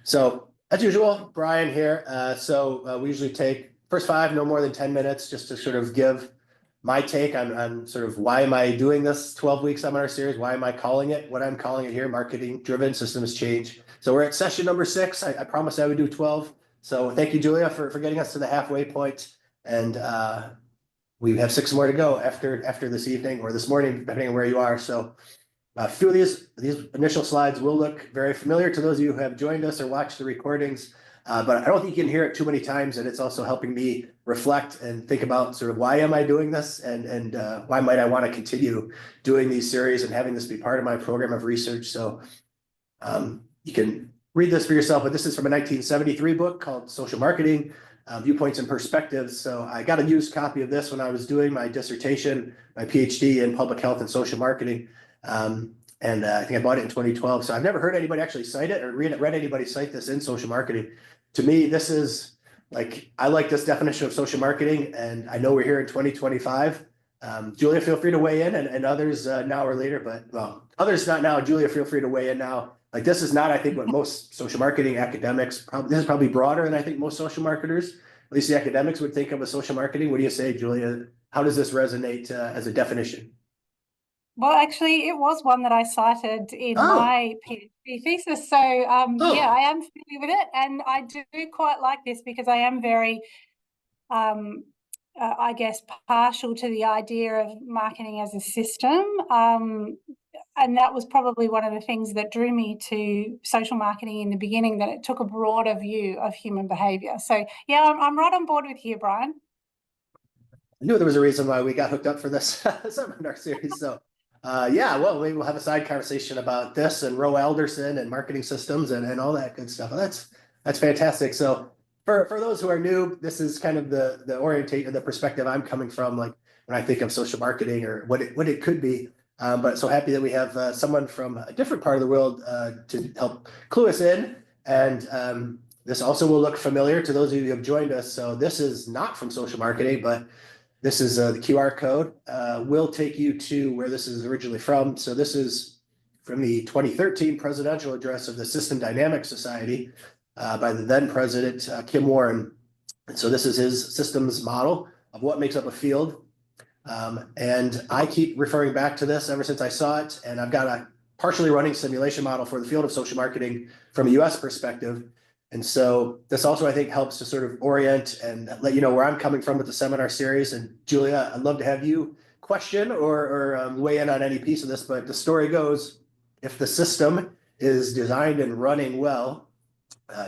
So as usual, Brian here. We usually take first five, no more than 10 minutes, just to sort of give my take on sort of why am I doing this 12-week seminar series? Why am I calling it what I'm calling it here, marketing driven systems change. So we're at session number 6. I promised I would do 12. So thank you, Julia, for getting us to the halfway point. And we have 6 more to go after this evening or this morning, depending on where you are. So a few of these initial slides will look very familiar to those of you who have joined us or watched the recordings, but I don't think you can hear it too many times, and it's also helping me reflect and think about sort of why am I doing this, and why might I want to continue doing these series and having this be part of my program of research. So you can read this for yourself, but this is from a 1973 book called Social Marketing, Viewpoints and Perspectives. So I got a used copy of this when I was doing my dissertation, my PhD in public health and social marketing. I think I bought it in 2012. So I've never heard anybody actually cite it or read anybody cite this in social marketing. To me, this is like, I like this definition of social marketing, and I know we're here in 2025. Julia, feel free to weigh in, and others now or later, but well, others not now. Julia, feel free to weigh in now. Like, this is not, I think, what most social marketing academics, this is probably broader than I think most social marketers, at least the academics would think of as social marketing. What do you say, Julia? How does this resonate as a definition? Well, actually, it was one that I cited in my PhD thesis. So, yeah, I am familiar with it. And I do quite like this because I am very, I guess, partial to the idea of marketing as a system. And that was probably one of the things that drew me to social marketing in the beginning, that it took a broader view of human behavior. So, yeah, I'm right on board with you, Brian. I knew there was a reason why we got hooked up for this seminar series. So yeah, well, maybe we'll have a side conversation about this and Roe Alderson and marketing systems and all that good stuff. That's fantastic. So for those who are new, this is kind of the orientation, the perspective I'm coming from, like when I think of social marketing or what it could be. But so happy that we have someone from a different part of the world to help clue us in. And this also will look familiar to those of you who have joined us. So this is not from social marketing, but this is the QR code will take you to where this is originally from. So this is from the 2013 presidential address of the System Dynamics Society by the then president, Kim Warren. And so this is his systems model of what makes up a field. And I keep referring back to this ever since I saw it. And I've got a partially running simulation model for the field of social marketing from a US perspective. And so this also, I think, helps to sort of orient and let you know where I'm coming from with the seminar series. And Julia, I'd love to have you question or weigh in on any piece of this. But the story goes, if the system is designed and running well,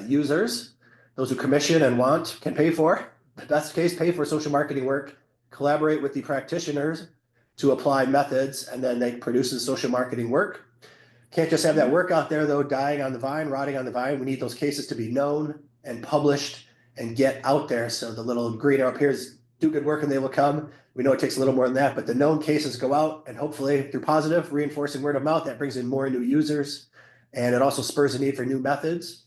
users, those who commission and want, can pay for, the best case, pay for social marketing work, collaborate with the practitioners to apply methods, and then they produce the social marketing work. Can't just have that work out there, though, dying on the vine, rotting on the vine. We need those cases to be known and published and get out there. So the little green arrow up here is do good work and they will come. We know it takes a little more than that, but the known cases go out, and hopefully through positive reinforcing word of mouth, that brings in more new users. And it also spurs the need for new methods.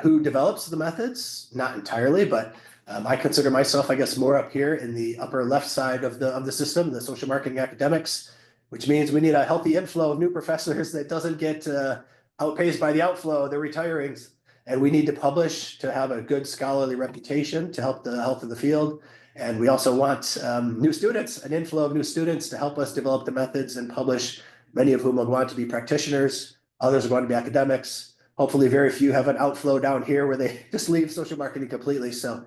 Who develops the methods? Not entirely, but I consider myself, I guess, more up here in the upper left side of the system, the social marketing academics, which means we need a healthy inflow of new professors that doesn't get outpaced by the outflow, the retirings. And we need to publish to have a good scholarly reputation to help the health of the field. And we also want new students, an inflow of new students to help us develop the methods and publish, many of whom would want to be practitioners. Others are going to be academics. Hopefully very few have an outflow down here where they just leave social marketing completely. So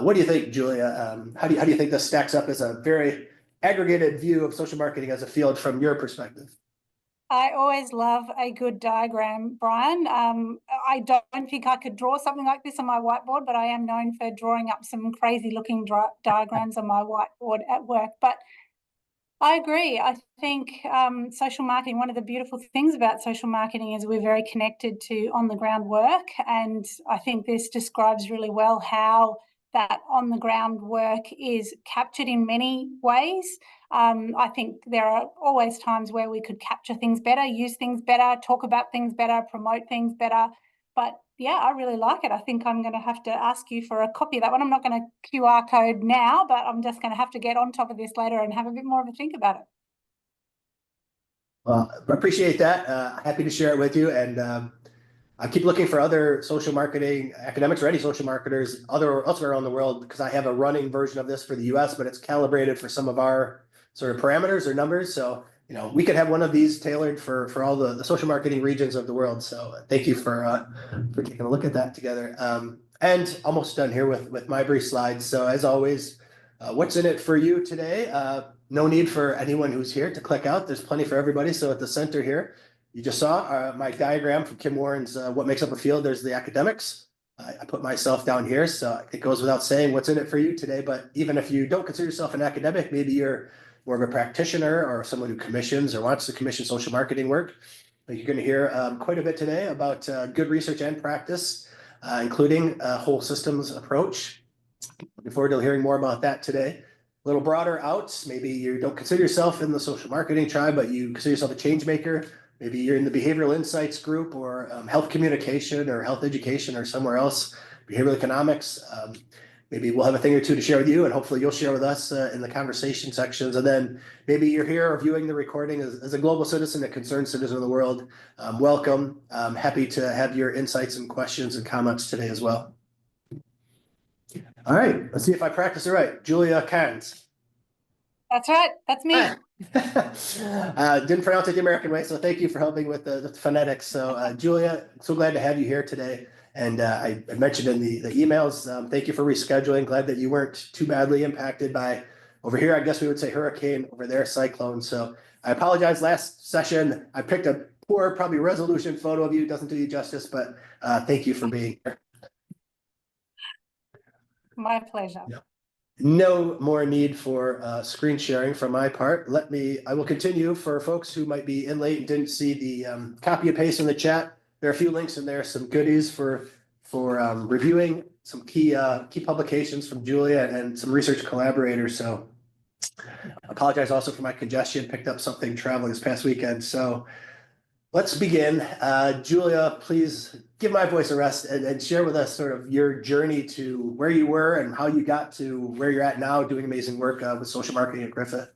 what do you think, Julia? How do you think this stacks up as a very aggregated view of social marketing as a field from your perspective? I always love a good diagram, Brian. I don't think I could draw something like this on my whiteboard, but I am known for drawing up some crazy looking diagrams on my whiteboard at work. But I agree. I think social marketing, one of the beautiful things about social marketing is we're very connected to on the ground work. And I think this describes really well how that on the ground work is captured in many ways. I think there are always times where we could capture things better, use things better, talk about things better, promote things better. But yeah, I really like it. I think I'm going to have to ask you for a copy of that one. I'm not going to QR code now, but I'm just going to have to get on top of this later and have a bit more of a think about it. Well, I appreciate that. Happy to share it with you. And I keep looking for other social marketing academics or any social marketers elsewhere around the world, because I have a running version of this for the US, but it's calibrated for some of our sort of parameters or numbers. So, we could have one of these tailored for all the social marketing regions of the world. So thank you for taking a look at that together. And almost done here with my brief slides. So as always, what's in it for you today? No need for anyone who's here to click out. There's plenty for everybody. So at the center here, you just saw my diagram from Kim Warren's What Makes Up a Field. There's the academics. I put myself down here, so it goes without saying what's in it for you today. But even if you don't consider yourself an academic, maybe you're more of a practitioner or someone who commissions or wants to commission social marketing work. You're going to hear quite a bit today about good research and practice, including a whole systems approach. Looking forward to hearing more about that today. A little broader out, maybe you don't consider yourself in the social marketing tribe, but you consider yourself a change maker. Maybe you're in the behavioral insights group, or health communication or health education, or somewhere else, behavioral economics. Maybe we'll have a thing or two to share with you, and hopefully you'll share with us in the conversation sections. And then maybe you're here or viewing the recording as a global citizen, a concerned citizen of the world. Welcome. I'm happy to have your insights and questions and comments today as well. All right, let's see if I practice it right. Julia Carins. That's right. That's me. Didn't pronounce it the American way, so thank you for helping with the phonetics. So Julia, so glad to have you here today. And I mentioned in the emails, thank you for rescheduling. Glad that you weren't too badly impacted by, over here, I guess we would say hurricane, over there, cyclone. So I apologize. Last session, I picked a poor, probably resolution photo of you. Doesn't do you justice, but thank you for being here. My pleasure. Yeah. No more need for screen sharing from my part. I will continue for folks who might be in late and didn't see the copy and paste in the chat. There are a few links in there, some goodies for reviewing some key publications from Julia and some research collaborators. So I apologize also for my congestion, picked up something traveling this past weekend. So let's begin. Julia, please give my voice a rest and share with us sort of your journey to where you were and how you got to where you're at now, doing amazing work with social marketing at Griffith.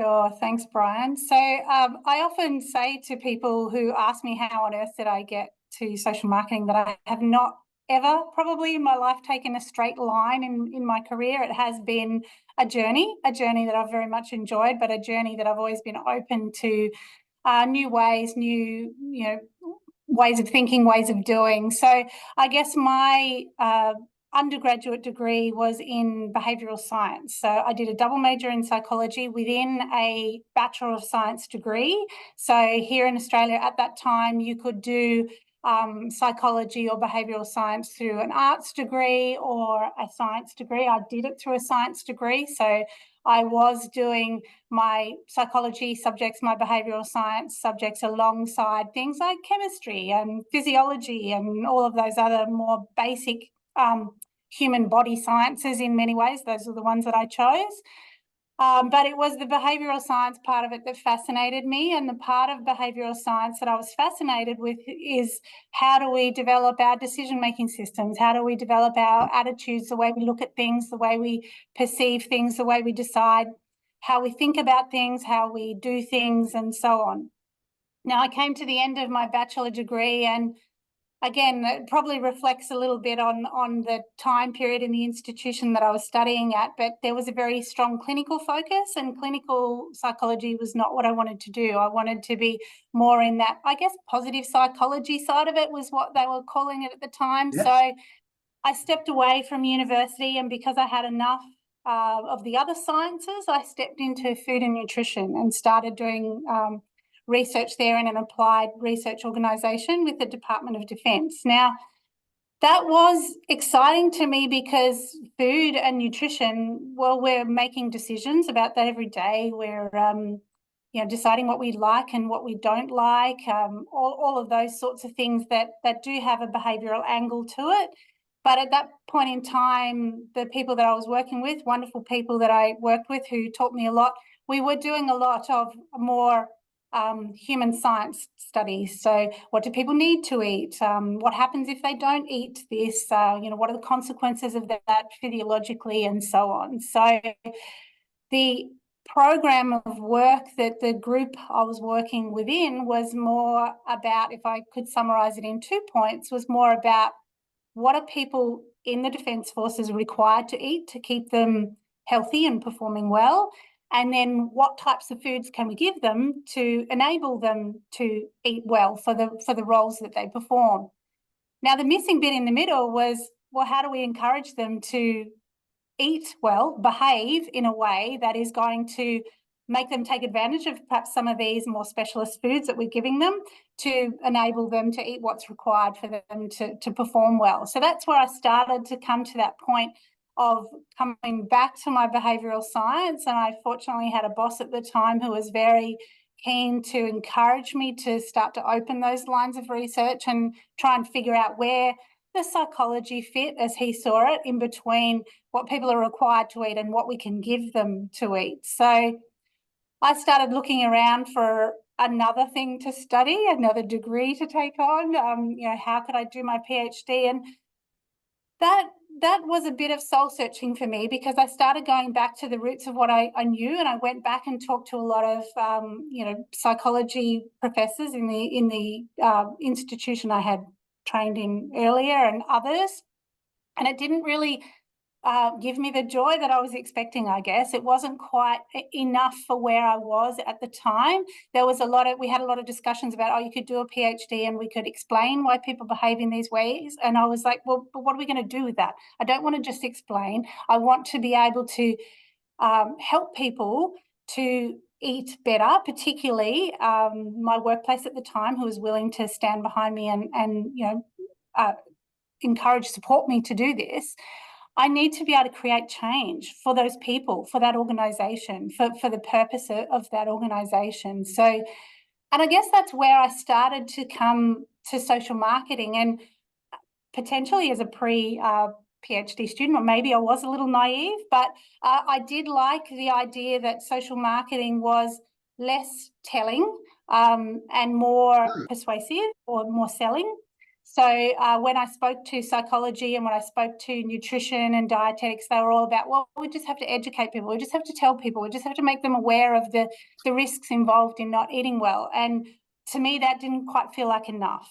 Sure. Thanks, Brian. So I often say to people who ask me how on earth did I get to social marketing that I have not ever probably in my life taken a straight line in my career. It has been a journey that I've very much enjoyed, but a journey that I've always been open to new ways, ways of thinking, ways of doing. So I guess my undergraduate degree was in behavioural science. So I did a double major in psychology within a Bachelor of Science degree. So here in Australia at that time, you could do psychology or behavioural science through an arts degree or a science degree. I did it through a science degree. So I was doing my psychology subjects, my behavioural science subjects alongside things like chemistry and physiology and all of those other more basic human body sciences in many ways. Those are the ones that I chose. But it was the behavioural science part of it that fascinated me. And the part of behavioural science that I was fascinated with is how do we develop our decision-making systems? How do we develop our attitudes, the way we look at things, the way we perceive things, the way we decide how we think about things, how we do things, and so on. Now, I came to the end of my bachelor degree, and again, it probably reflects a little bit on the time period in the institution that I was studying at, but there was a very strong clinical focus, and clinical psychology was not what I wanted to do. I wanted to be more in that, I guess, positive psychology side of it was what they were calling it at the time. Yeah. So I stepped away from university, and because I had enough of the other sciences, I stepped into food and nutrition and started doing research there in an applied research organisation with the Department of Defence. Now, that was exciting to me because food and nutrition, well, we're making decisions about that every day. We're deciding what we like and what we don't like, all of those sorts of things that do have a behavioural angle to it. But at that point in time, the people that I was working with, wonderful people that I worked with who taught me a lot, we were doing a lot of more human science studies. So what do people need to eat? What happens if they don't eat this? What are the consequences of that physiologically and so on? So the program of work that the group I was working within was more about, if I could summarize it in 2 points, was more about what are people in the Defence Forces required to eat to keep them healthy and performing well, and then what types of foods can we give them to enable them to eat well for the roles that they perform. Now, the missing bit in the middle was, well, how do we encourage them to eat well, behave in a way that is going to make them take advantage of perhaps some of these more specialist foods that we're giving them to enable them to eat what's required for them to perform well. So that's where I started to come to that point of coming back to my behavioural science. And I fortunately had a boss at the time who was very keen to encourage me to start to open those lines of research and try and figure out where the psychology fit, as he saw it, in between what people are required to eat and what we can give them to eat. So I started looking around for another thing to study, another degree to take on. How could I do my PhD? And that was a bit of soul searching for me, because I started going back to the roots of what I knew, and I went back and talked to a lot of psychology professors in the institution I had trained in earlier, and others, and it didn't really give me the joy that I was expecting, I guess. It wasn't quite enough for where I was at the time. We had a lot of discussions about, oh, you could do a PhD and we could explain why people behave in these ways. And I was like, well, but what are we going to do with that? I don't want to just explain. I want to be able to help people to eat better, particularly my workplace at the time, who was willing to stand behind me and encourage, support me to do this. I need to be able to create change for those people, for that organisation, for the purpose of that organisation. So, and I guess that's where I started to come to social marketing, and potentially as a PhD student, or maybe I was a little naive, but I did like the idea that social marketing was less telling and more persuasive, or more selling. So when I spoke to psychology and when I spoke to nutrition and dietetics, they were all about, well, we just have to educate people. We just have to tell people. We just have to make them aware of the risks involved in not eating well. And to me, that didn't quite feel like enough.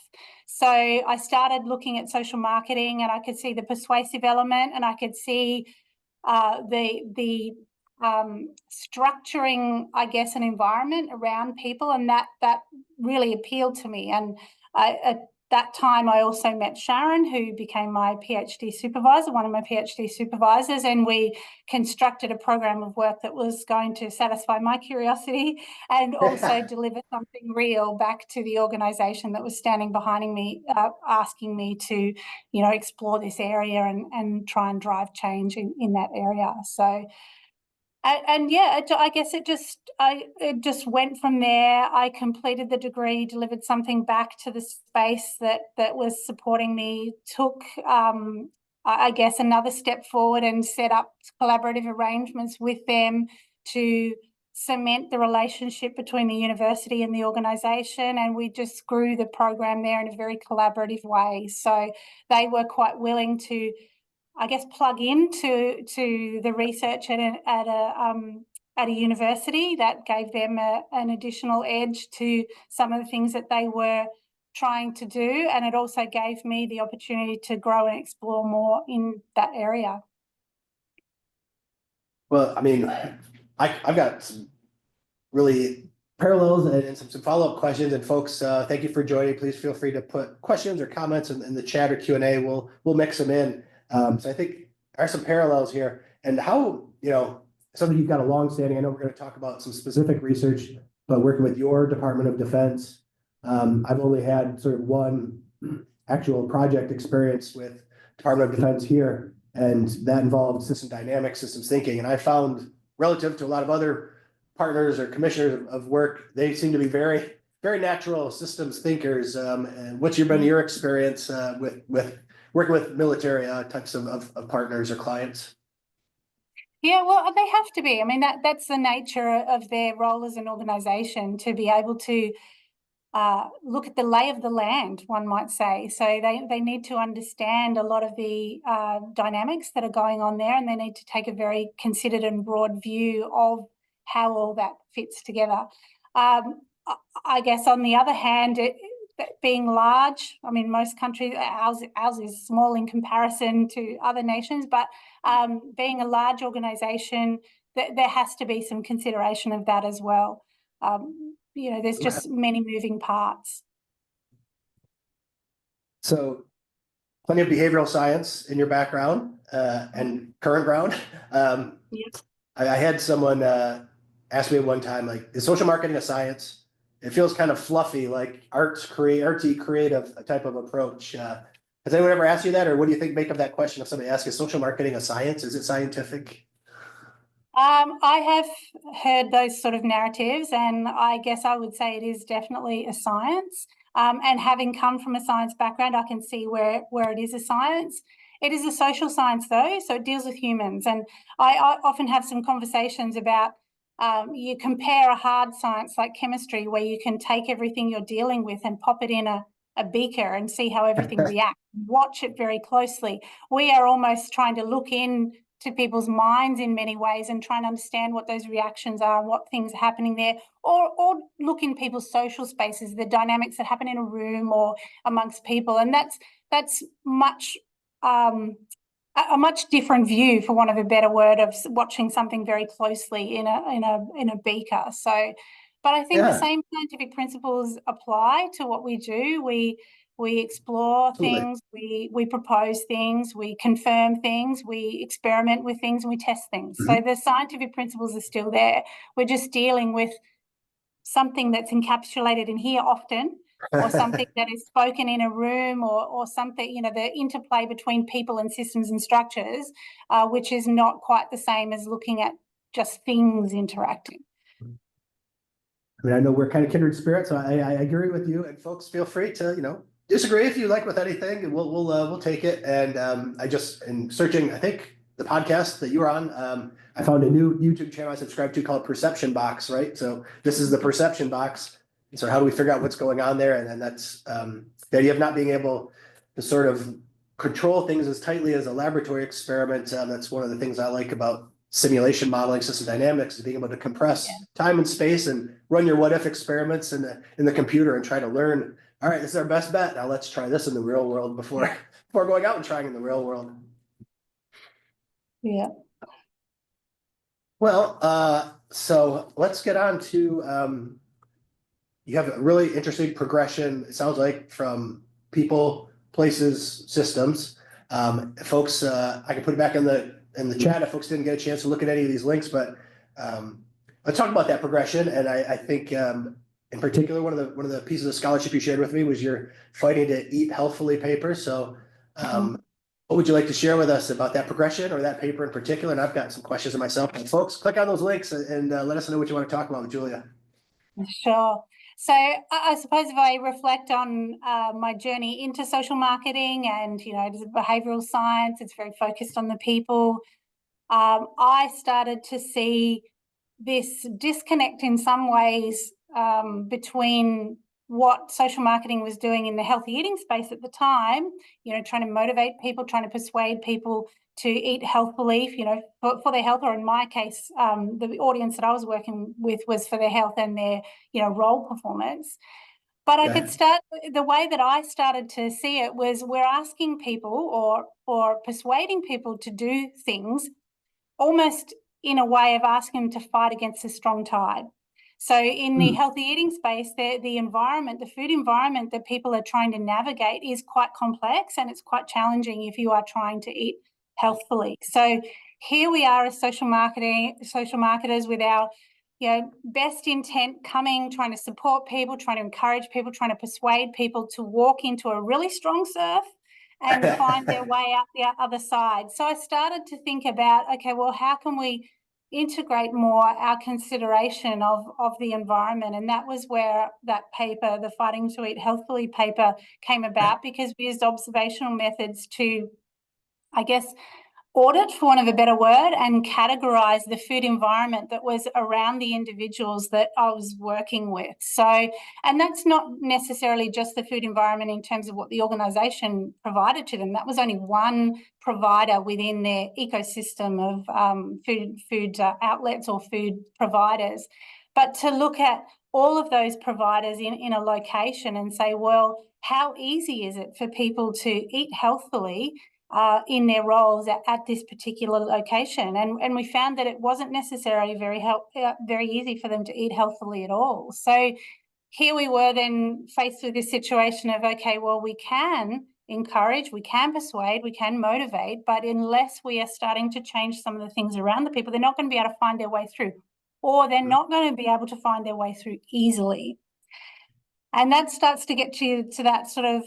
So I started looking at social marketing, and I could see the persuasive element, and I could see the structuring, I guess, an environment around people, and that really appealed to me. And at that time, I also met Sharon, who became my PhD supervisor, one of my PhD supervisors, and we constructed a program of work that was going to satisfy my curiosity and also deliver something real back to the organisation that was standing behind me, asking me to, explore this area and try and drive change in that area. So. And yeah, I guess it just went from there. I completed the degree, delivered something back to the space that was supporting me, took, I guess, another step forward and set up collaborative arrangements with them to cement the relationship between the university and the organisation, and we just grew the program there in a very collaborative way. So they were quite willing to, I guess, plug into the research at a university. That gave them an additional edge to some of the things that they were trying to do, and it also gave me the opportunity to grow and explore more in that area. Well, I mean, I've got some really parallels and some follow-up questions. And folks, thank you for joining. Please feel free to put questions or comments in the chat or Q&A. We'll mix them in. So I think there are some parallels here, and how, something you've got a long-standing, I know we're going to talk about some specific research, but working with your Department of Defense, I've only had sort of one actual project experience with Department of Defense here, and that involved system dynamics, systems thinking. And I found, relative to a lot of other partners or commissioners of work, they seem to be very, very natural systems thinkers. And what's been your experience with working with military types of partners or clients? Yeah, well, they have to be. I mean, that's the nature of their role as an organisation, to be able to look at the lay of the land, one might say. So they need to understand a lot of the dynamics that are going on there, and they need to take a very considered and broad view of how all that fits together. I guess on the other hand, being large, I mean, most countries, ours is small in comparison to other nations, but being a large organisation, there has to be some consideration of that as well. There's just many moving parts. So plenty of behavioral science in your background and current ground. I had someone ask me one time, like, is social marketing a science? It feels kind of fluffy, like artsy, creative type of approach. Has anyone ever asked you that, or what do you think make of that question if somebody asks, is social marketing a science? Is it scientific? I have heard those sort of narratives, and I guess I would say it is definitely a science. And having come from a science background, I can see where it is a science. It is a social science, though, so it deals with humans. And I often have some conversations about you compare a hard science like chemistry, where you can take everything you're dealing with and pop it in a beaker and see how everything reacts. Watch it very closely. We are almost trying to look in to people's minds in many ways and try and understand what those reactions are and what things are happening there, or look in people's social spaces, the dynamics that happen in a room or amongst people. And that's much a much different view, for want of a better word, of watching something very closely in a beaker. So, but I think the same scientific principles apply to what we do. We explore things, we propose things, we confirm things, we experiment with things, and we test things. So the scientific principles are still there. We're just dealing with something that's encapsulated in here often, or something that is spoken in a room, or something, the interplay between people and systems and structures, which is not quite the same as looking at just things interacting. I mean, I know we're kind of kindred spirits, so I agree with you. And folks, feel free to, disagree if you like with anything, and we'll take it. And I just, in searching, I think the podcast that you were on, I found a new YouTube channel I subscribe to called Perception Box, right? So this is the Perception Box. And so how do we figure out what's going on there? And then that's the idea of not being able to sort of control things as tightly as a laboratory experiment. That's one of the things I like about simulation modeling, system dynamics, is being able to compress time and space and run your what if experiments in the computer and try to learn. All right, this is our best bet. Now let's try this in the real world before going out and trying in the real world. Yeah. Well, so let's get on to you have a really interesting progression, it sounds like, from people, places, systems. Folks, I can put it back in the chat if folks didn't get a chance to look at any of these links, but let's talk about that progression. And I think in particular, one of the pieces of scholarship you shared with me was your Fighting to Eat Healthfully paper. So what would you like to share with us about that progression or that paper in particular? And I've got some questions of myself. And folks, click on those links and let us know what you want to talk about with Julia. Sure. So I suppose if I reflect on my journey into social marketing, and it is a behavioral science, it's very focused on the people. I started to see this disconnect in some ways between what social marketing was doing in the healthy eating space at the time, trying to motivate people, trying to persuade people to eat healthfully, for their health, or in my case, the audience that I was working with was for their health and their, role performance. But I could start, the way that I started to see it was, we're asking people or persuading people to do things almost in a way of asking them to fight against a strong tide. So in the healthy eating space, the environment, the food environment that people are trying to navigate is quite complex, and it's quite challenging if you are trying to eat healthfully. So here we are as social marketers with our best intent, trying to support people, trying to encourage people, trying to persuade people to walk into a really strong surf and find their way out the other side. So I started to think about, okay, well, how can we integrate more our consideration of the environment? And that was where that paper, the Fighting to Eat Healthfully paper, came about, because we used observational methods to, I guess, audit, for want of a better word, and categorize the food environment that was around the individuals that I was working with. So, and that's not necessarily just the food environment in terms of what the organisation provided to them. That was only one provider within their ecosystem of food outlets or food providers. But to look at all of those providers in a location and say, well, how easy is it for people to eat healthily in their roles at this particular location? And we found that it wasn't necessarily very easy for them to eat healthily at all. So here we were then faced with this situation of, okay, well, we can encourage, we can persuade, we can motivate, but unless we are starting to change some of the things around the people, they're not going to be able to find their way through, or they're not going to be able to find their way through easily. And that starts to get to that sort of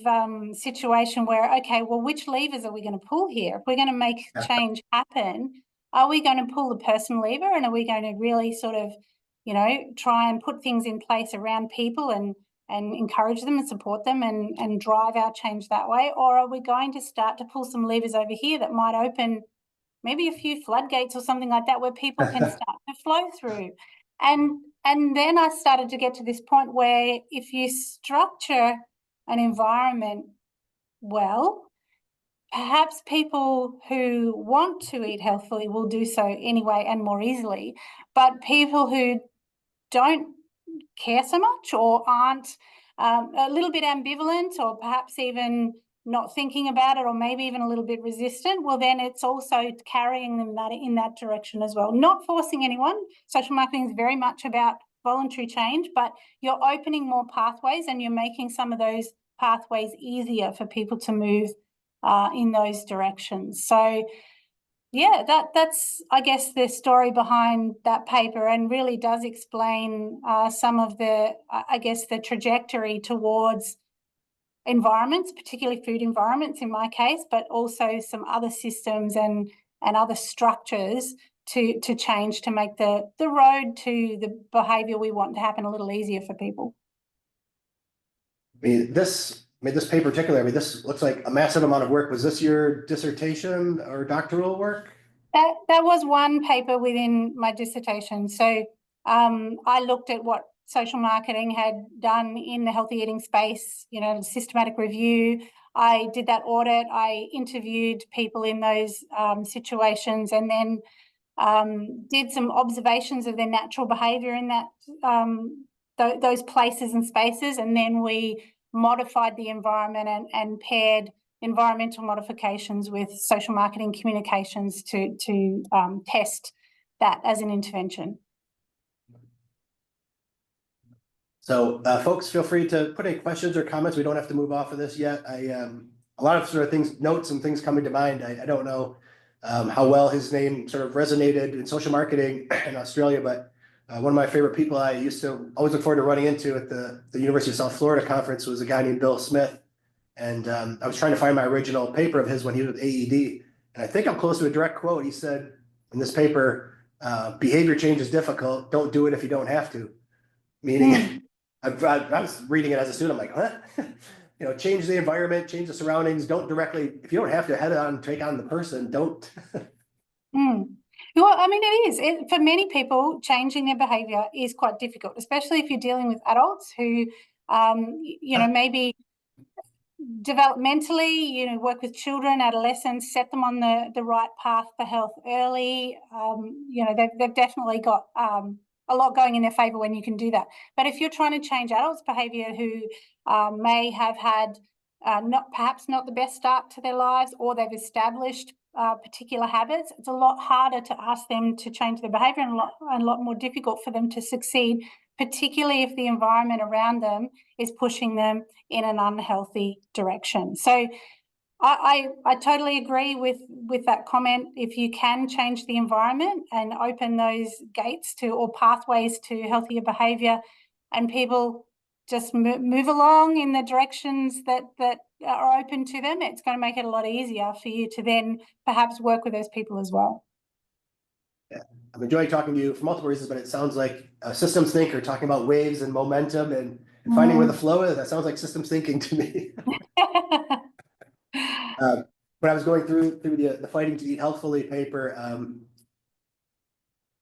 situation where, okay, well, which levers are we going to pull here? If we're going to make change happen, are we going to pull the person lever, and are we going to really sort of, try and put things in place around people and encourage them and support them and drive our change that way? Or are we going to start to pull some levers over here that might open maybe a few floodgates or something like that where people can start to flow through? And then I started to get to this point where if you structure an environment well, perhaps people who want to eat healthily will do so anyway and more easily. But people who don't care so much or aren't a little bit ambivalent, or perhaps even not thinking about it, or maybe even a little bit resistant, well, then it's also carrying them in that direction as well. Not forcing anyone. Social marketing is very much about voluntary change, but you're opening more pathways and you're making some of those pathways easier for people to move in those directions. So yeah, that's, I guess, the story behind that paper, and really does explain some of the, I guess, the trajectory towards environments, particularly food environments in my case, but also some other systems and other structures to change, to make the road to the behaviour we want to happen a little easier for people. This paper particularly, this looks like a massive amount of work. Was this your dissertation or doctoral work? That was one paper within my dissertation. So I looked at what social marketing had done in the healthy eating space, systematic review. I did that audit. I interviewed people in those situations, and then did some observations of their natural behaviour in that those places and spaces, and then we modified the environment and paired environmental modifications with social marketing communications to test that as an intervention. So folks, feel free to put any questions or comments. We don't have to move off of this yet. A lot of sort of things, notes and things coming to mind. I don't know how well his name sort of resonated in social marketing in Australia, but one of my favorite people I used to always look forward to running into at the University of South Florida conference was a guy named Bill Smith. And I was trying to find my original paper of his when he was with AED. And I think I'm close to a direct quote. He said in this paper, behavior change is difficult. Don't do it if you don't have to. Meaning, I was reading it as a student. I'm like, what? Change the environment, change the surroundings. Don't directly, if you don't have to head on, take on the person, don't. Well, I mean, it is. For many people, changing their behavior is quite difficult, especially if you're dealing with adults who, maybe developmentally, work with children, adolescents, set them on the right path for health early. They've definitely got a lot going in their favour when you can do that. But if you're trying to change adults' behaviour who may have had perhaps not the best start to their lives, or they've established particular habits, it's a lot harder to ask them to change their behaviour, and a lot more difficult for them to succeed, particularly if the environment around them is pushing them in an unhealthy direction. So I totally agree with that comment. If you can change the environment and open those gates to, or pathways to, healthier behaviour, and people just move along in the directions that are open to them, it's going to make it a lot easier for you to then perhaps work with those people as well. Yeah, I'm enjoying talking to you for multiple reasons, but it sounds like a systems thinker, talking about waves and momentum and finding where the flow is. That sounds like systems thinking to me. when I was going through the Fighting to Eat Healthfully paper,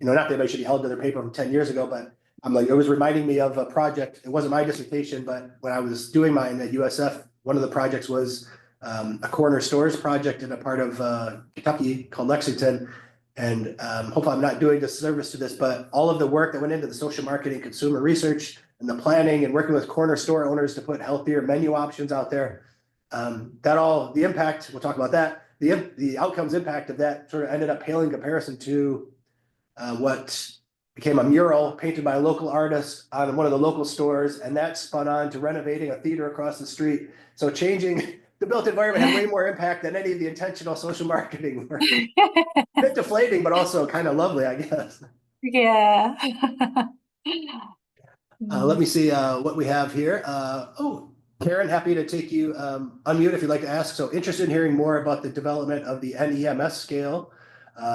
not that anybody should be held to their paper from 10 years ago, but I'm like, it was reminding me of a project. It wasn't my dissertation, but when I was doing mine at USF, one of the projects was a corner stores project in a part of Kentucky called Lexington. And hopefully I'm not doing disservice to this, but all of the work that went into the social marketing, consumer research, and the planning and working with corner store owners to put healthier menu options out there, the impact, we'll talk about that. The outcomes impact of that sort of ended up paling in comparison to what became a mural painted by a local artist on one of the local stores, and that spun on to renovating a theater across the street. So changing the built environment had way more impact than any of the intentional social marketing work. A bit deflating, but also kind of lovely, I guess. Yeah. Let me see what we have here. Karen, happy to take you unmute if you'd like to ask. So interested in hearing more about the development of the NEMS scale.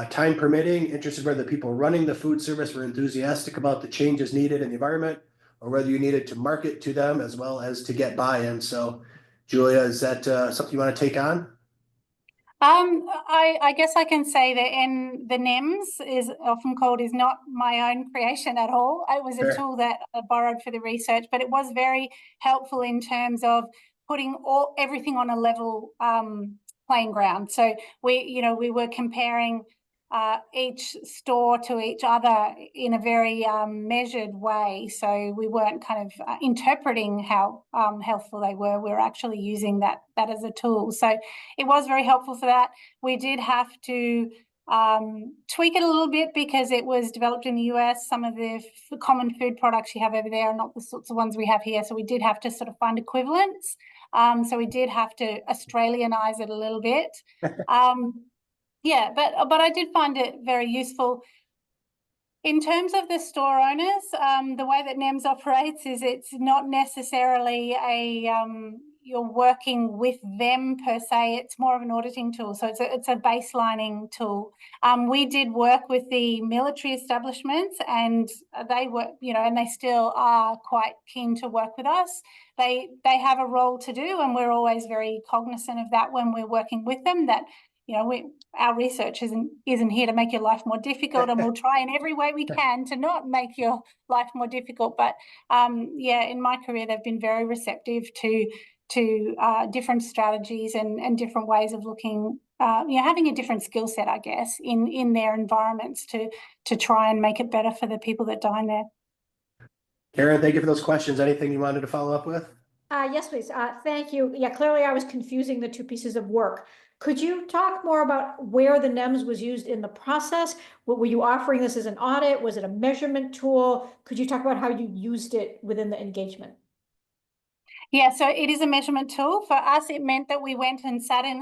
Time permitting, interested whether the people running the food service were enthusiastic about the changes needed in the environment, or whether you needed to market to them as well as to get buy-in. So, Julia, is that something you want to take on? I guess I can say that the NEMS is often called is not my own creation at all. It was a tool that I borrowed for the research, but it was very helpful in terms of putting everything on a level playing ground. So we were comparing each store to each other in a very measured way. So we weren't kind of interpreting how healthful they were. We were actually using that as a tool. So it was very helpful for that. We did have to tweak it a little bit because it was developed in the US. Some of the common food products you have over there are not the sorts of ones we have here. So we did have to sort of find equivalents. So we did have to Australianize it a little bit. Yeah, but I did find it very useful. In terms of the store owners, the way that NEMS operates is it's not necessarily you're working with them per se. It's more of an auditing tool. So it's a baselining tool. We did work with the military establishments, and they were, and they still are quite keen to work with us. They have a role to do, and we're always very cognizant of that when we're working with them, that our research isn't here to make your life more difficult, and we'll try in every way we can to not make your life more difficult. But in my career, they've been very receptive to different strategies and different ways of looking, having a different skill set, I guess, in their environments to try and make it better for the people that dine there. Karen, thank you for those questions. Anything you wanted to follow up with? Yes, please. Thank you. Yeah, clearly I was confusing the two pieces of work. Could you talk more about where the NEMS was used in the process? Were you offering this as an audit? Was it a measurement tool? Could you talk about how you used it within the engagement? Yeah, so it is a measurement tool. For us, it meant that we went and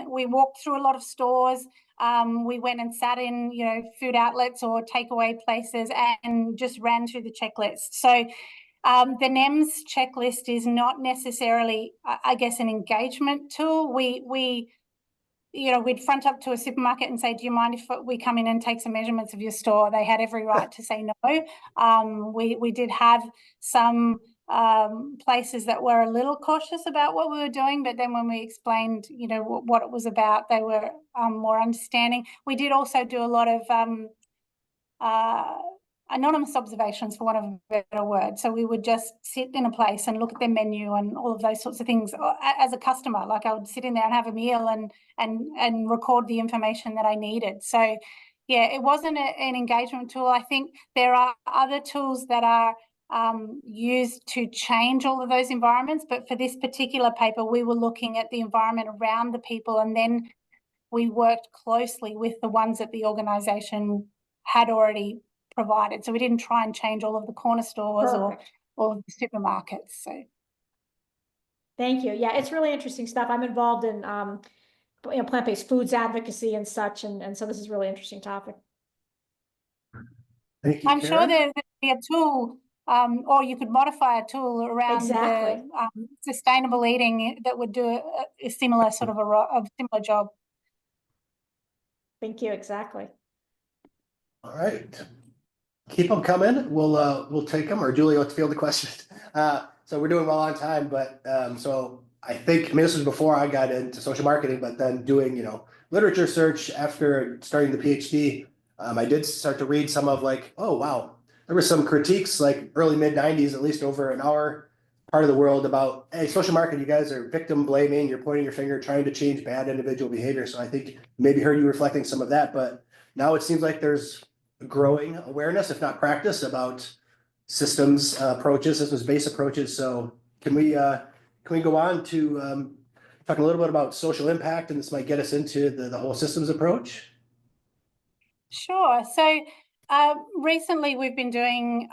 we walked through a lot of stores. We went and sat in, food outlets or takeaway places and just ran through the checklist. So the NEMS checklist is not necessarily, I guess, an engagement tool. We'd front up to a supermarket and say, do you mind if we come in and take some measurements of your store? They had every right to say no. We did have some places that were a little cautious about what we were doing, but then when we explained, what it was about, they were more understanding. We did also do a lot of anonymous observations, for want of a better word. So we would just sit in a place and look at their menu and all of those sorts of things as a customer. Like I would sit in there and have a meal and record the information that I needed. So yeah, it wasn't an engagement tool. I think there are other tools that are used to change all of those environments, but for this particular paper, we were looking at the environment around the people, and then we worked closely with the ones that the organisation had already provided. So we didn't try and change all of the corner stores or the supermarkets. So thank you. Yeah, it's really interesting stuff. I'm involved in plant-based foods advocacy and such, and so this is a really interesting topic. Thank you, I'm Karen. sure there'd be a tool, or you could modify a tool around the sustainable eating that would do a similar sort of a similar job. Thank you. Exactly. All right. Keep them coming. We'll take them, or Julia, let's field the questions. So we're doing well on time, but so I think, I mean, this was before I got into social marketing, but then doing, literature search after starting the PhD, I did start to read some of like, oh, wow, there were some critiques like early mid 90s, at least over in our part of the world about, hey, social marketing, you guys are victim blaming, you're pointing your finger, trying to change bad individual behavior. So I think maybe heard you reflecting some of that, but now it seems like there's growing awareness, if not practice, about systems approaches, systems-based approaches. So can we go on to talking a little bit about social impact, and this might get us into the whole systems approach? Sure. So recently we've been doing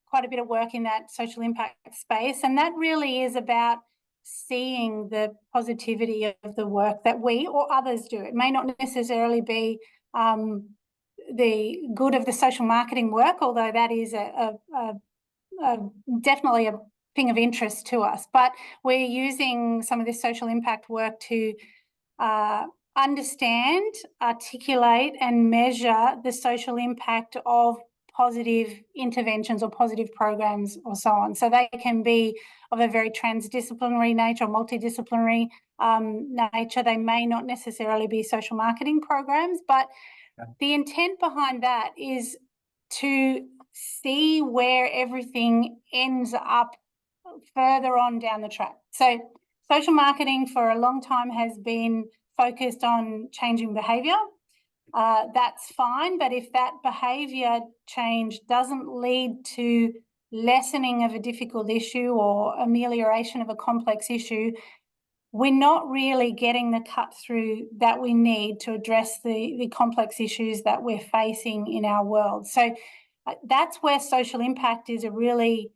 quite a bit of work in that social impact space, and that really is about seeing the positivity of the work that we or others do. It may not necessarily be the good of the social marketing work, although that is definitely a thing of interest to us. But we're using some of this social impact work to understand, articulate, and measure the social impact of positive interventions or positive programs or so on. So they can be of a very transdisciplinary nature or multidisciplinary nature. They may not necessarily be social marketing programs, but the intent behind that is to see where everything ends up further on down the track. So social marketing for a long time has been focused on changing behaviour. That's fine, but if that behaviour change doesn't lead to lessening of a difficult issue or amelioration of a complex issue, we're not really getting the cut through that we need to address the complex issues that we're facing in our world. So that's where social impact is a really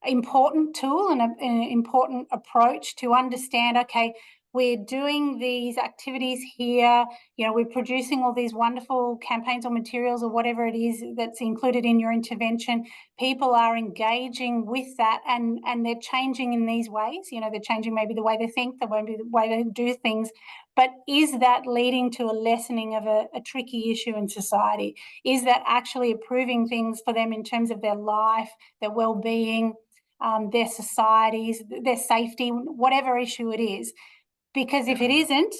important tool and an important approach to understand, okay, we're doing these activities here, we're producing all these wonderful campaigns or materials or whatever it is that's included in your intervention. People are engaging with that and they're changing in these ways. They're changing maybe the way they think, the way they do things. But is that leading to a lessening of a tricky issue in society? Is that actually improving things for them in terms of their life, their well-being, their societies, their safety, whatever issue it is? Because if it isn't,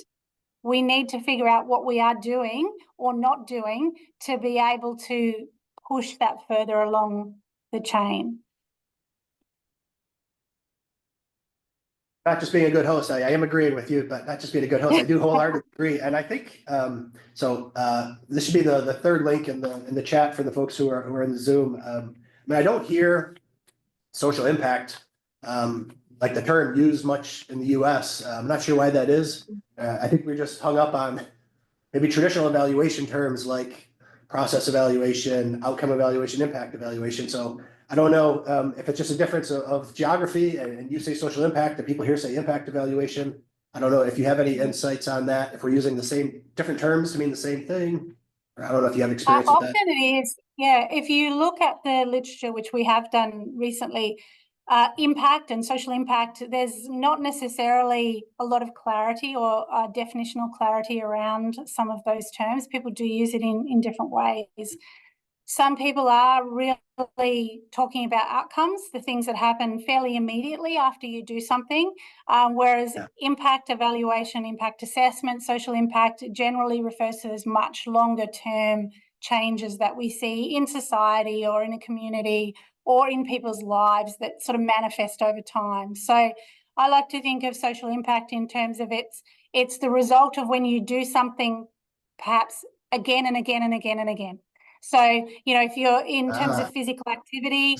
we need to figure out what we are doing or not doing to be able to push that further along the chain. Not just being a good host, I am agreeing with you, but not just being a good host, I do wholeheartedly agree. And I think this should be the third link in the chat for the folks who are in the Zoom. I don't hear social impact like the term used much in the US. I'm not sure why that is. I think we're just hung up on maybe traditional evaluation terms like process evaluation, outcome evaluation, impact evaluation. So I don't know if it's just a difference of geography and you say social impact and people here say impact evaluation. I don't know if you have any insights on that, if we're using the same different terms to mean the same thing. Or I don't know if you have experience with that. Often it is, yeah. If you look at the literature, which we have done recently, impact and social impact, there's not necessarily a lot of clarity or definitional clarity around some of those terms. People do use it in different ways. Some people are really talking about outcomes, the things that happen fairly immediately after you do something, whereas impact evaluation, impact assessment, social impact generally refers to as much longer term changes that we see in society or in a community or in people's lives that sort of manifest over time. So I like to think of social impact in terms of it's the result of when you do something perhaps again and again and again and again. So, if you're in terms of physical activity,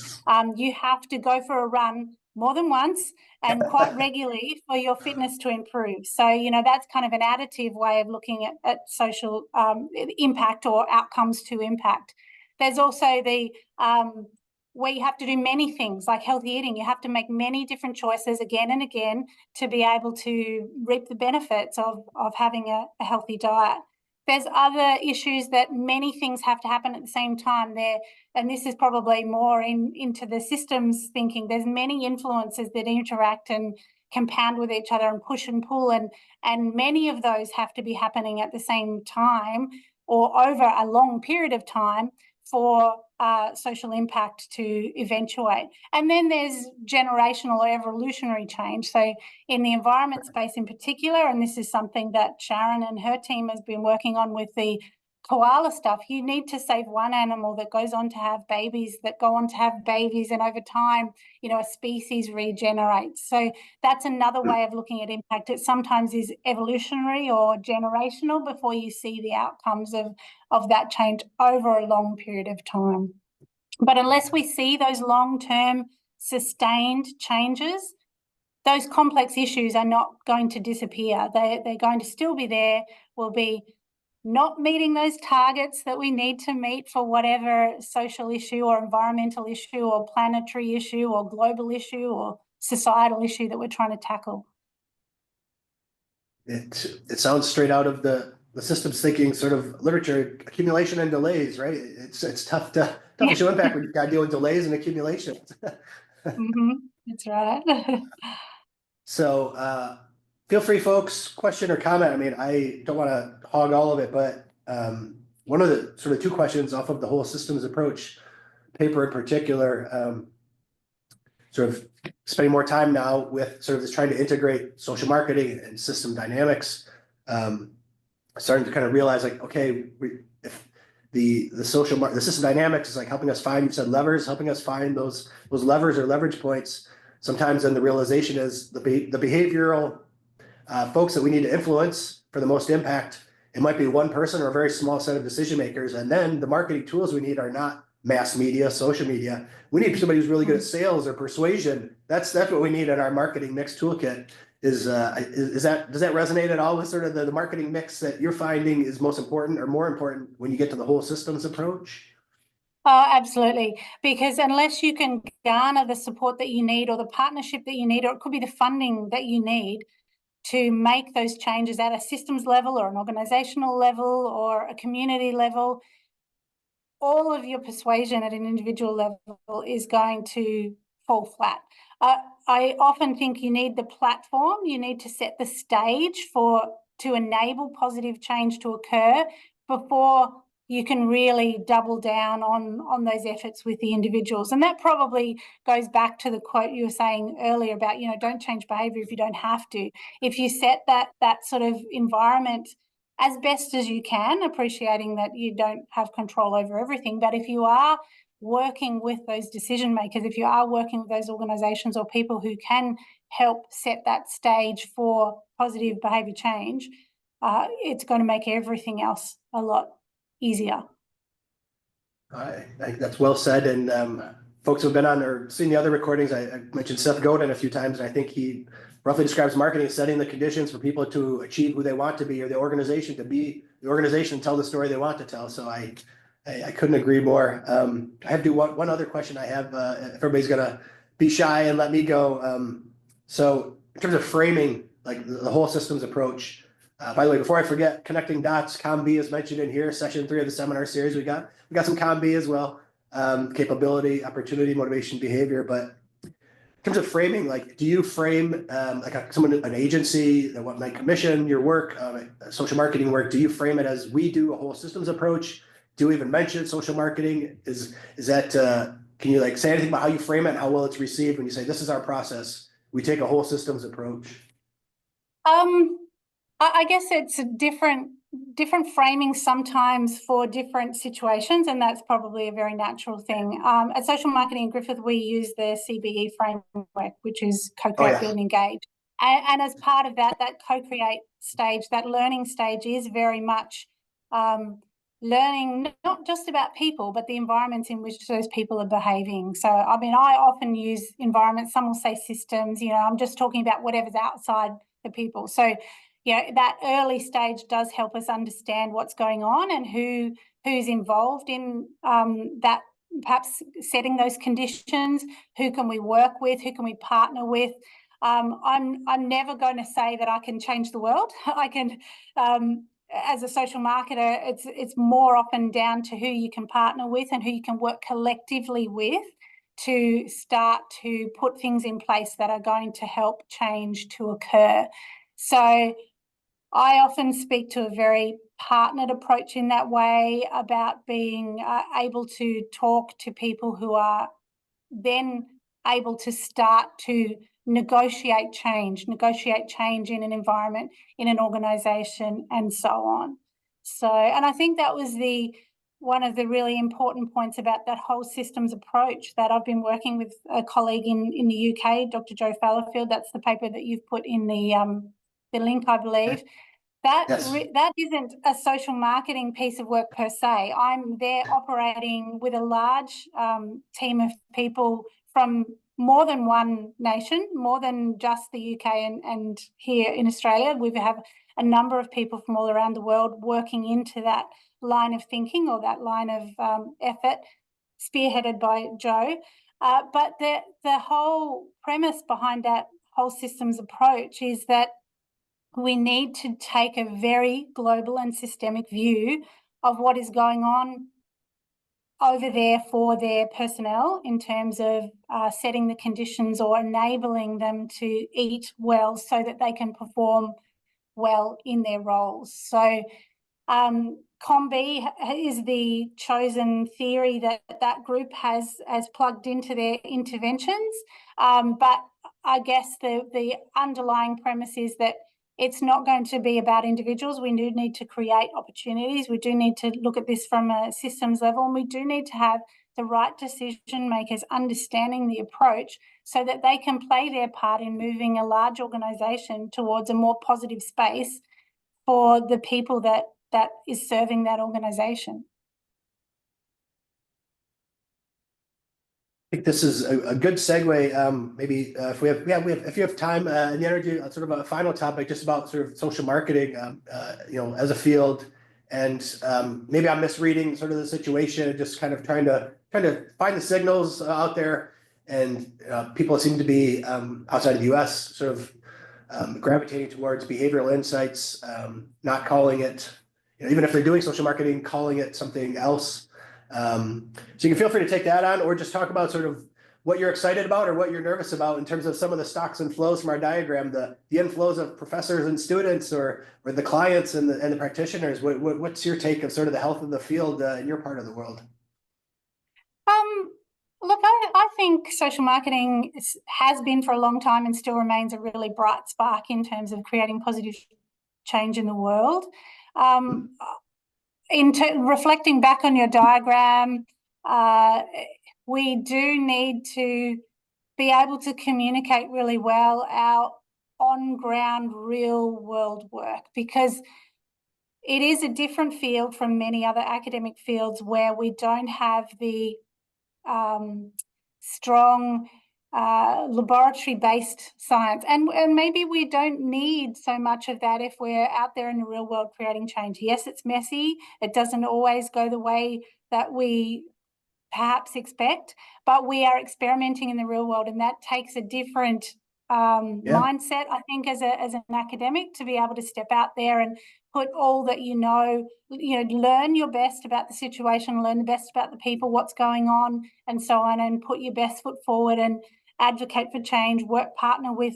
you have to go for a run more than once and quite regularly for your fitness to improve. So, that's kind of an additive way of looking at social impact or outcomes to impact. There's also the where you have to do many things like healthy eating. You have to make many different choices again and again to be able to reap the benefits of having a healthy diet. There's other issues that many things have to happen at the same time there, and this is probably more into the systems thinking. There's many influences that interact and compound with each other and push and pull, and many of those have to be happening at the same time or over a long period of time for social impact to eventuate. And then there's generational or evolutionary change. So in the environment space in particular, and this is something that Sharon and her team has been working on with the koala stuff, you need to save one animal that goes on to have babies that go on to have babies, and over time, you know, a species regenerates. So that's another way of looking at impact. It sometimes is evolutionary or generational before you see the outcomes of that change over a long period of time. But unless we see those long-term sustained changes, those complex issues are not going to disappear. They're going to still be there. We'll be not meeting those targets that we need to meet for whatever social issue or environmental issue or planetary issue or global issue or societal issue that we're trying to tackle. It sounds straight out of the systems thinking sort of literature, accumulation and delays, right? It's tough to show impact when you've got to deal with delays and accumulation. That's right. So feel free, folks, question or comment. I mean, I don't want to hog all of it, but one of the sort of two questions off of the whole systems approach paper in particular, sort of spending more time now with sort of this trying to integrate social marketing and system dynamics, starting to kind of realize like, okay, if the system dynamics is like helping us find, you said levers, helping us find those levers or leverage points. Sometimes then the realization is the behavioral folks that we need to influence for the most impact. It might be one person or a very small set of decision makers. And then the marketing tools we need are not mass media, social media. We need somebody who's really good at sales or persuasion. That's what we need in our marketing mix toolkit. Does that resonate at all with sort of the marketing mix that you're finding is most important or more important when you get to the whole systems approach? Oh, absolutely. Because unless you can garner the support that you need or the partnership that you need, or it could be the funding that you need to make those changes at a systems level or an organizational level or a community level, all of your persuasion at an individual level is going to fall flat. I often think you need the platform, you need to set the stage to enable positive change to occur before you can really double down on those efforts with the individuals. And that probably goes back to the quote you were saying earlier about, you know, don't change behavior if you don't have to. If you set that sort of environment as best as you can, appreciating that you don't have control over everything, but if you are working with those decision makers, if you are working with those organizations or people who can help set that stage for positive behavior change, it's going to make everything else a lot easier. I think that's well said. And folks who've been on or seen the other recordings, I mentioned Seth Godin a few times, and I think he roughly describes marketing as setting the conditions for people to achieve who they want to be, or the organization to be the organization and tell the story they want to tell. So I couldn't agree more. I have to do one other question I have, if everybody's gonna be shy and let me go. So in terms of framing, like the whole systems approach, by the way, before I forget, connecting dots, COM-B is mentioned in here, session 3 of the seminar series. We got some COM-B as well, capability, opportunity, motivation, behavior. But in terms of framing, like, do you frame like an agency that might commission your work, social marketing work? Do you frame it as we do a whole systems approach? Do we even mention social marketing? Is that can you like say anything about how you frame it and how well it's received when you say this is our process? We take a whole systems approach. I guess it's a different framing sometimes for different situations, and that's probably a very natural thing. At Social Marketing Griffith, we use the CBE framework, which is co-create, build, and engage. And as part of that co-create stage, that learning stage is very much learning not just about people, but the environments in which those people are behaving. So, I mean, I often use environments. Some will say systems, you know, I'm just talking about whatever's outside the people. So, you know, that early stage does help us understand what's going on and who's involved in that, perhaps setting those conditions. Who can we work with? Who can we partner with? I'm never going to say that I can change the world. I can, as a social marketer, it's more often down to who you can partner with and who you can work collectively with to start to put things in place that are going to help change to occur. So I often speak to a very partnered approach in that way, about being able to talk to people who are then able to start to negotiate change in an environment, in an organisation, and so on. So, and I think that was one of the really important points about that whole systems approach that I've been working with a colleague in the UK, Dr. Joe Fallowfield. That's the paper that you've put in the link, I believe. That isn't a social marketing piece of work per se. I'm there operating with a large team of people from more than one nation, more than just the UK and here in Australia. We have a number of people from all around the world working into that line of thinking, or that line of effort, spearheaded by Joe. But the whole premise behind that whole systems approach is that we need to take a very global and systemic view of what is going on over there for their personnel, in terms of setting the conditions or enabling them to eat well so that they can perform well in their roles. So COM-B is the chosen theory that group has plugged into their interventions. But I guess the underlying premise is that it's not going to be about individuals. We do need to create opportunities. We do need to look at this from a systems level, and we do need to have the right decision makers understanding the approach so that they can play their part in moving a large organisation towards a more positive space for the people that is serving that organisation. I think this is a good segue. Maybe if you have time and the energy, sort of a final topic, just about sort of social marketing, as a field, and maybe I'm misreading sort of the situation, just kind of trying to find the signals out there, and people seem to be outside of the U.S. sort of gravitating towards behavioral insights, not calling it, even if they're doing social marketing, calling it something else. So you can feel free to take that on, or just talk about sort of what you're excited about or what you're nervous about in terms of some of the stocks and flows from our diagram, the inflows of professors and students, or the clients and the practitioners. What's your take of sort of the health of the field in your part of the world? Look, I think social marketing has been for a long time and still remains a really bright spark in terms of creating positive change in the world. Reflecting back on your diagram, we do need to be able to communicate really well our on-ground real-world work, because it is a different field from many other academic fields where we don't have the strong laboratory-based science, and maybe we don't need so much of that if we're out there in the real world creating change. Yes, it's messy. It doesn't always go the way that we perhaps expect, but we are experimenting in the real world, and that takes a different mindset, I think, as an academic, to be able to step out there and put all that learn your best about the situation, learn the best about the people, what's going on, and so on, and put your best foot forward and advocate for change, partner with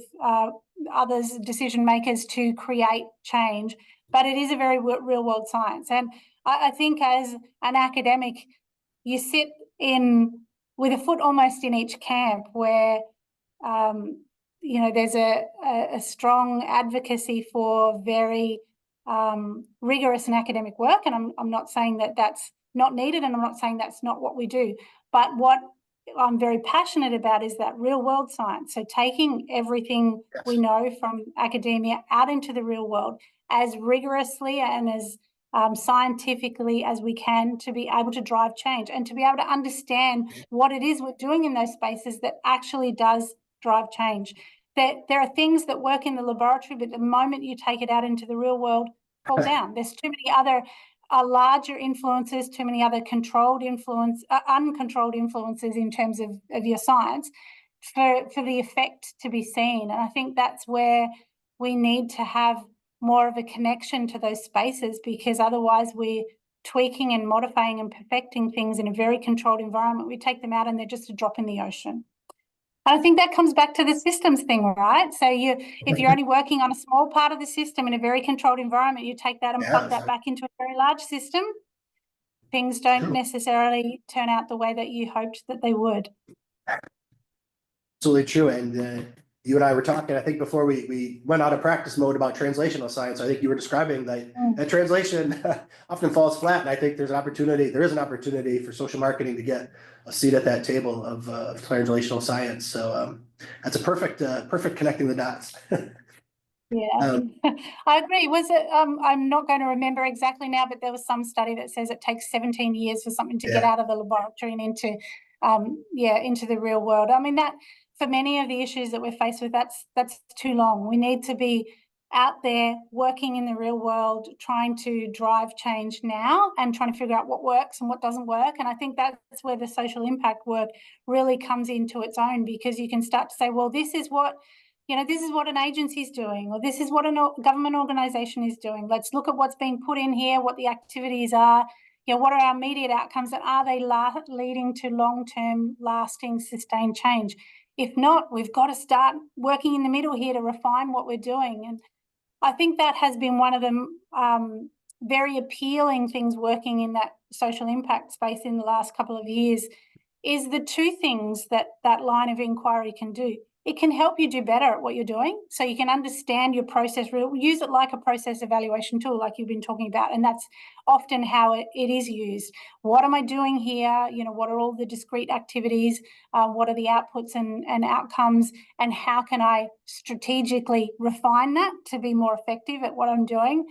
others, decision makers, to create change. But it is a very real world science. And I think as an academic, you sit with a foot almost in each camp, where there's a strong advocacy for very rigorous and academic work, and I'm not saying that that's not needed, and I'm not saying that's not what we do. But what I'm very passionate about is that real world science. So taking everything we know from academia out into the real world as rigorously and as scientifically as we can, to be able to drive change and to be able to understand what it is we're doing in those spaces that actually does drive change. There are things that work in the laboratory, but the moment you take it out into the real world, fall down. There's too many other larger influences, too many other uncontrolled influences in terms of your science for the effect to be seen. And I think that's where we need to have more of a connection to those spaces, because otherwise we're tweaking and modifying and perfecting things in a very controlled environment. We take them out and they're just a drop in the ocean. I think that comes back to the systems thing, right? So if you're only working on a small part of the system in a very controlled environment, you take that and plug that back into a very large system, things don't necessarily turn out the way that you hoped that they would. Absolutely true. And you and I were talking, I think before we went out of practice mode about translational science, I think you were describing that translation often falls flat. And I think there is an opportunity for social marketing to get a seat at that table of translational science. So that's a perfect connecting the dots. Yeah, I agree. Was it, I'm not going to remember exactly now, but there was some study that says it takes 17 years for something to get out of the laboratory and into, into the real world. I mean, that for many of the issues that we're faced with, that's too long. We need to be out there working in the real world, trying to drive change now and trying to figure out what works and what doesn't work. And I think that's where the social impact work really comes into its own, because you can start to say, well, this is what an agency is doing, or this is what a government organization is doing. Let's look at what's being put in here, what the activities are, what are our immediate outcomes, and are they leading to long-term, lasting, sustained change? If not, we've got to start working in the middle here to refine what we're doing. And I think that has been one of the very appealing things working in that social impact space in the last couple of years, is the two things that line of inquiry can do. It can help you do better at what you're doing, so you can understand your process, use it like a process evaluation tool, like you've been talking about, and that's often how it is used. What am I doing here? What are all the discrete activities? What are the outputs and outcomes? And how can I strategically refine that to be more effective at what I'm doing?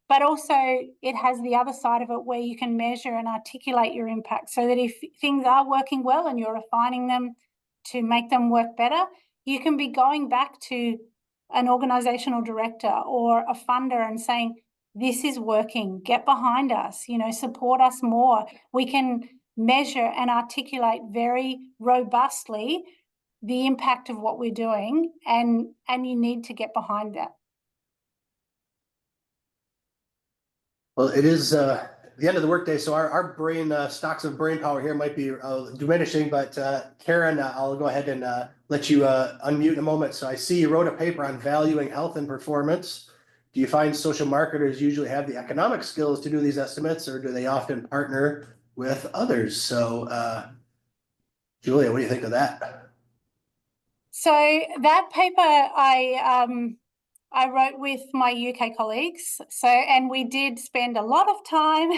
But also it has the other side of it where you can measure and articulate your impact, so that if things are working well and you're refining them to make them work better, you can be going back to an organizational director or a funder and saying, this is working, get behind us, support us more. We can measure and articulate very robustly the impact of what we're doing, and you need to get behind that. Well, it is the end of the workday, so our brain stocks of brain power here might be diminishing. But Karen, I'll go ahead and let you unmute in a moment. So I see you wrote a paper on valuing health and performance. Do you find social marketers usually have the economic skills to do these estimates, or do they often partner with others? So Julia, what do you think of that? So that paper I wrote with my UK colleagues. And we did spend a lot of time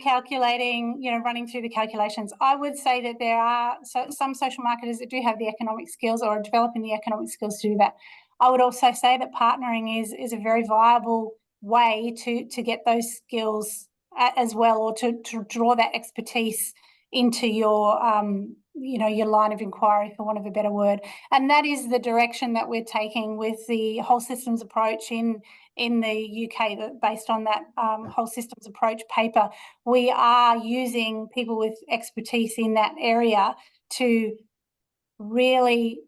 calculating, running through the calculations. I would say that there are some social marketers that do have the economic skills or are developing the economic skills to do that. I would also say that partnering is a very viable way to get those skills as well, or to draw that expertise into your your line of inquiry, for want of a better word. And that is the direction that we're taking with the whole systems approach in the UK, based on that whole systems approach paper. We are using people with expertise in that area to really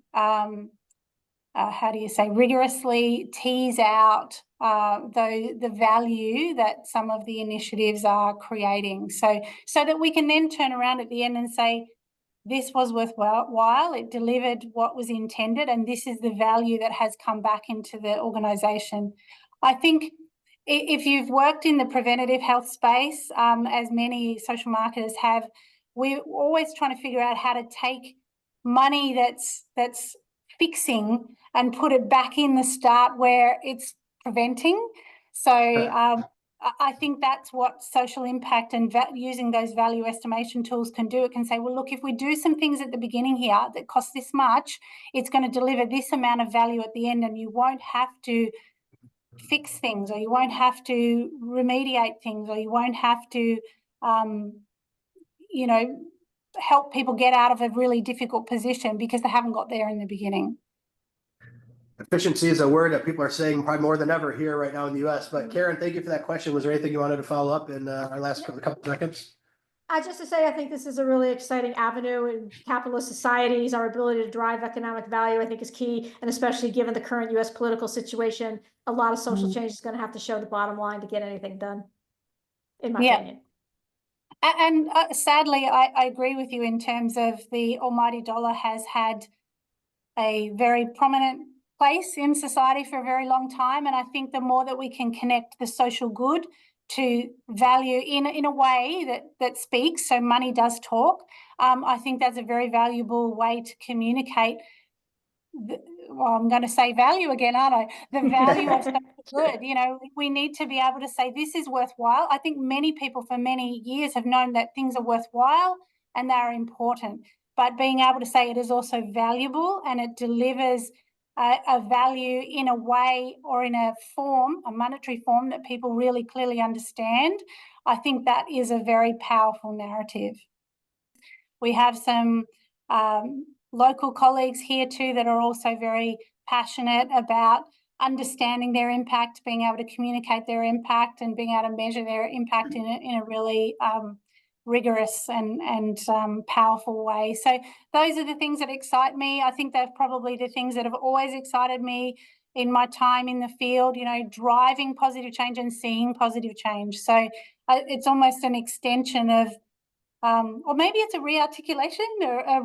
rigorously tease out the value that some of the initiatives are creating, so that we can then turn around at the end and say, this was worthwhile, it delivered what was intended, and this is the value that has come back into the organisation. I think if you've worked in the preventative health space, as many social marketers have, we're always trying to figure out how to take money that's fixing and put it back in the start where it's preventing. So I think that's what social impact and using those value estimation tools can do. It can say, well, look, if we do some things at the beginning here that cost this much, it's going to deliver this amount of value at the end, and you won't have to fix things, or you won't have to remediate things, or you won't have to, help people get out of a really difficult position because they haven't got there in the beginning. Efficiency is a word that people are saying probably more than ever here right now in the US. But Karen, thank you for that question. Was there anything you wanted to follow up in our last couple of seconds? Just to say, I think this is a really exciting avenue in capitalist societies. Our ability to drive economic value, I think, is key. And especially given the current US political situation, a lot of social change is going to have to show the bottom line to get anything done, in my opinion. And sadly, I agree with you in terms of the almighty dollar has had a very prominent place in society for a very long time. And I think the more that we can connect the social good to value in a way that speaks, so money does talk, I think that's a very valuable way to communicate. Well, I'm going to say value again, aren't I? The value of social good. You know, we need to be able to say this is worthwhile. I think many people for many years have known that things are worthwhile and they're important, but being able to say it is also valuable and it delivers a value in a way or in a form, a monetary form that people really clearly understand, I think that is a very powerful narrative. We have some local colleagues here too that are also very passionate about understanding their impact, being able to communicate their impact and being able to measure their impact in a really rigorous and powerful way. So those are the things that excite me. I think they're probably the things that have always excited me in my time in the field, you know, driving positive change and seeing positive change. So it's almost an extension of or maybe it's a re-articulation or a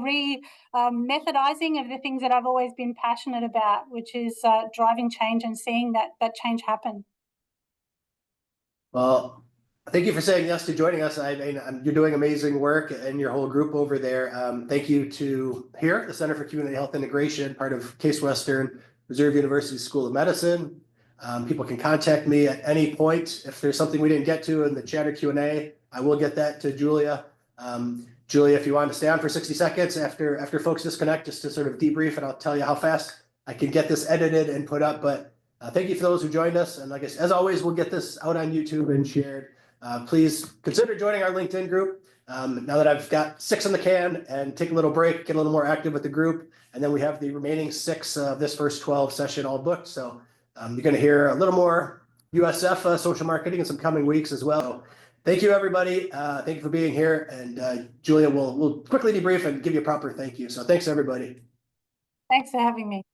methodizing of the things that I've always been passionate about, which is driving change and seeing that change happen. Well, thank you for saying yes to joining us. I mean, you're doing amazing work and your whole group over there. Thank you to here, the Center for Community Health Integration, part of Case Western Reserve University School of Medicine. People can contact me at any point. If there's something we didn't get to in the chat or Q&A, I will get that to Julia. Julia, if you want to stay on for 60 seconds after folks disconnect, just to sort of debrief, and I'll tell you how fast I can get this edited and put up. But thank you for those who joined us. And I guess, as always, we'll get this out on YouTube and shared. Please consider joining our LinkedIn group. Now that I've got 6 in the can, and take a little break, get a little more active with the group. And then we have the remaining 6 of this first 12 session all booked. So you're going to hear a little more USF social marketing in some coming weeks as well. So, thank you, everybody. Thank you for being here. And Julia, we'll quickly debrief and give you a proper thank you. So thanks, everybody. Thanks for having me.